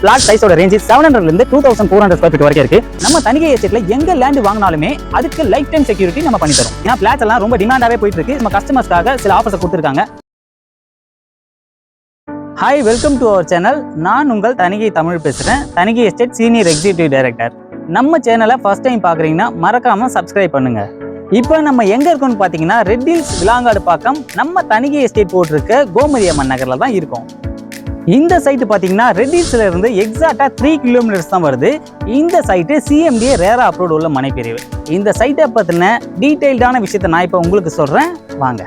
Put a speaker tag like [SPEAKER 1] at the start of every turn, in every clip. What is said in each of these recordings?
[SPEAKER 1] Plot சைஸோட range 700 இருந்து 2400 square feet வரைக்கும் இருக்கு. நம்ம தனிகை எஸ்டேட்ல எங்க லேண்ட் வாங்கினாலுமே அதுக்கு லைஃப் டைம் செக்யூரிட்டி நம்ம பண்ணி தரோம். ஏன்னா பிளாட்ஸ் எல்லாம் ரொம்ப டிமாண்டாவே போயிட்டு இருக்கு. நம்ம கஸ்டமர்ஸ்க்காக சில ஆஃபர்ஸ் கொடுத்துருக்காங்க. Hi, welcome to our channel. நான் உங்கள் தனிகை தமிழ் பேசுறேன். Thanigai estate senior executive director. நம்ம சேனலை ஃபர்ஸ்ட் டைம் பாக்குறீங்கன்னா மறக்காம சப்ஸ்கிரைப் பண்ணுங்க. இப்போ நம்ம எங்க இருக்கோம்னு பாத்தீங்கன்னா ரெட் ஹில்ஸ் விலாங்காடு பாக்கம் நம்ம தனிகை எஸ்டேட் போட்டிருக்க கோமதி அம்மன் நகர்ல தான் இருக்கும். இந்த சைட்டு பார்த்தீங்கன்னா ரெட் ஹில்ஸ்ல இருந்து எக்ஸாக்டா 3 கிலோமீட்டர்ஸ் தான் வருது. இந்த சைட்டு சிஎம்டிஏ ரேரா அப்ரூவ்ட் உள்ள மனைப்பிரிவு. இந்த சைட்டை பத்தின டீடைல்டான விஷயத்தை நான் இப்போ உங்களுக்கு சொல்றேன், வாங்க.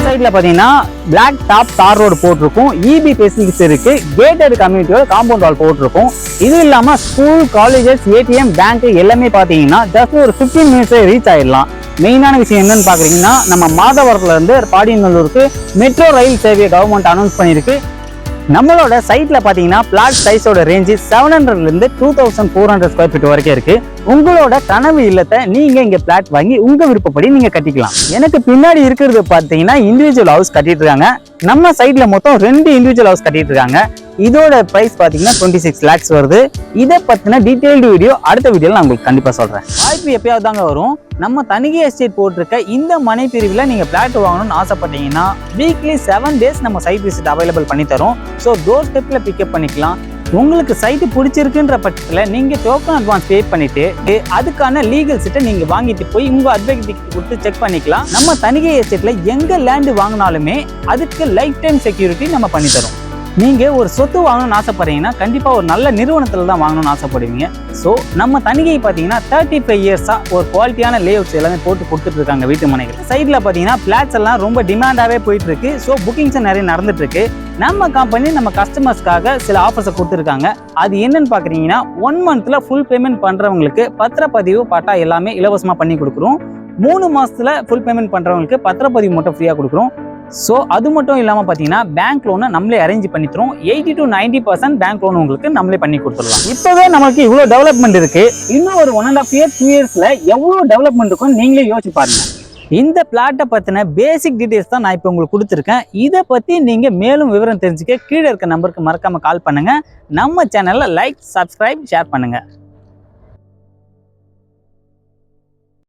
[SPEAKER 1] சைட்ல பாத்தீங்கன்னா பிளாக் டாப் தார் ரோடு போட்டிருக்கும். இபி ஃபெசிலிட்டிஸ் இருக்கு. கேட்டட் கம்யூனிட்டியோட காம்பவுண்ட் வால் போட்டிருக்கும். இது இல்லாம ஸ்கூல், காலேஜஸ், ஏடிஎம், பேங்க் எல்லாமே பாத்தீங்கன்னா ஜஸ்ட் ஒரு 15 மினிட்ஸ் ரீச் ஆயிடலாம். மெயினான விஷயம் என்னன்னு பாக்குறீங்கன்னா நம்ம மாதவரத்துல இருந்து பாடியநல்லூருக்கு மெட்ரோ ரயில் சேவையை கவர்மெண்ட் அனௌன்ஸ் பண்ணிருக்கு. நம்மளோட சைட்ல பாத்தீங்கன்னா பிளாட் சைஸோட ரேஞ்ச் 700 இருந்து 2400 ஸ்கொயர் ஃபீட் வரைக்கும் இருக்கு. உங்களோட கனவு இல்லத்தை நீங்க இங்க பிளாட் வாங்கி உங்க விருப்பப்படி நீங்க கட்டிக்கலாம். எனக்கு பின்னாடி இருக்கிறது பாத்தீங்கன்னா இண்டிவிஜுவல் ஹவுஸ் கட்டிட்டு இருக்காங்க. நம்ம சைட்ல மொத்தம் 2 இண்டிவிஜுவல் ஹவுஸ் கட்டிட்டு இருக்காங்க. இதோட பிரைஸ் பாத்தீங்கன்னா 26 lakhs வருது. இதை பத்தின டீடைல்டு வீடியோ அடுத்த வீடியோல நான் உங்களுக்கு கண்டிப்பா சொல்றேன். வாய்ப்பு எப்பயாவது தாங்க வரும். நம்ம தனிகை எஸ்டேட் போட்டிருக்க இந்த மனை பிரிவில் நீங்க பிளாட் வாங்கணும்னு ஆசைப்பட்டீங்கன்னா வீக்லி 7 days நம்ம சைட் விசிட் அவைலபிள் பண்ணி தரோம். ஸோ டோர் ஸ்டெப்ல பிக்கப் பண்ணிக்கலாம். உங்களுக்கு சைட்டு பிடிச்சிருக்குன்ற பட்சத்தில் நீங்க டோக்கன் அட்வான்ஸ் பே பண்ணிட்டு அதுக்கான லீகல் சீட்டை நீங்க வாங்கிட்டு போய் உங்க அட்வொகேட் கொடுத்து செக் பண்ணிக்கலாம். நம்ம தனிகை எஸ்டேட்ல எங்க லேண்ட் வாங்கினாலுமே அதுக்கு லைஃப் டைம் செக்யூரிட்டி நம்ம பண்ணி தரோம். நீங்க ஒரு சொத்து வாங்கணும்னு ஆசைப்படுறீங்கன்னா கண்டிப்பா ஒரு நல்ல நிறுவனத்துல தான் வாங்கணும்னு ஆசைப்படுவீங்க. ஸோ நம்ம தனிகை பார்த்தீங்கன்னா 35 இயர்ஸா ஒரு குவாலிட்டியான லேஅவுட்ஸ் எல்லாமே போட்டு கொடுத்துட்டு இருக்காங்க வீட்டு மனைகள். சைட்ல பார்த்தீங்கன்னா பிளாட்ஸ் எல்லாம் ரொம்ப டிமாண்டாவே போயிட்டு இருக்கு. ஸோ புக்கிங்ஸ் நிறைய நடந்துட்டு இருக்கு. நம்ம கம்பெனி நம்ம கஸ்டமர்ஸ்க்காக சில ஆஃபர்ஸை கொடுத்துருக்காங்க. அது என்னன்னு பாக்குறீங்கன்னா 1 monthல ஃபுல் பேமெண்ட் பண்றவங்களுக்கு பத்திரப்பதிவு, பட்டா எல்லாமே இலவசமா பண்ணி கொடுக்குறோம். 3 மாசத்துல ஃபுல் பேமெண்ட் பண்றவங்களுக்கு பத்திரப்பதிவு மட்டும் ஃப்ரீயா கொடுக்குறோம். ஸோ அது மட்டும் இல்லாமல் பார்த்தீங்கன்னா பேங்க் லோனை நம்மளே அரேஞ்ச் பண்ணி தரோம். 80 to 90% பேங்க் லோன் உங்களுக்கு நம்மளே பண்ணி கொடுத்துடலாம். இப்போவே நமக்கு இவ்வளோ டெவலப்மெண்ட் இருக்கு. இன்னும் ஒரு 1.5 years 2 yearsல எவ்வளோ டெவலப்மெண்ட் இருக்கும்னு நீங்களே யோசிச்சு பாருங்க. இந்த பிளாட்டை பற்றின பேசிக் டீடைல்ஸ் தான் நான் இப்போ உங்களுக்கு கொடுத்துருக்கேன். இதை பற்றி நீங்கள் மேலும் விவரம் தெரிஞ்சுக்க கீழே இருக்க நம்பருக்கு மறக்காமல் கால் பண்ணுங்கள். நம்ம சேனலில் லைக், சப்ஸ்கிரைப், ஷேர் பண்ணுங்கள்.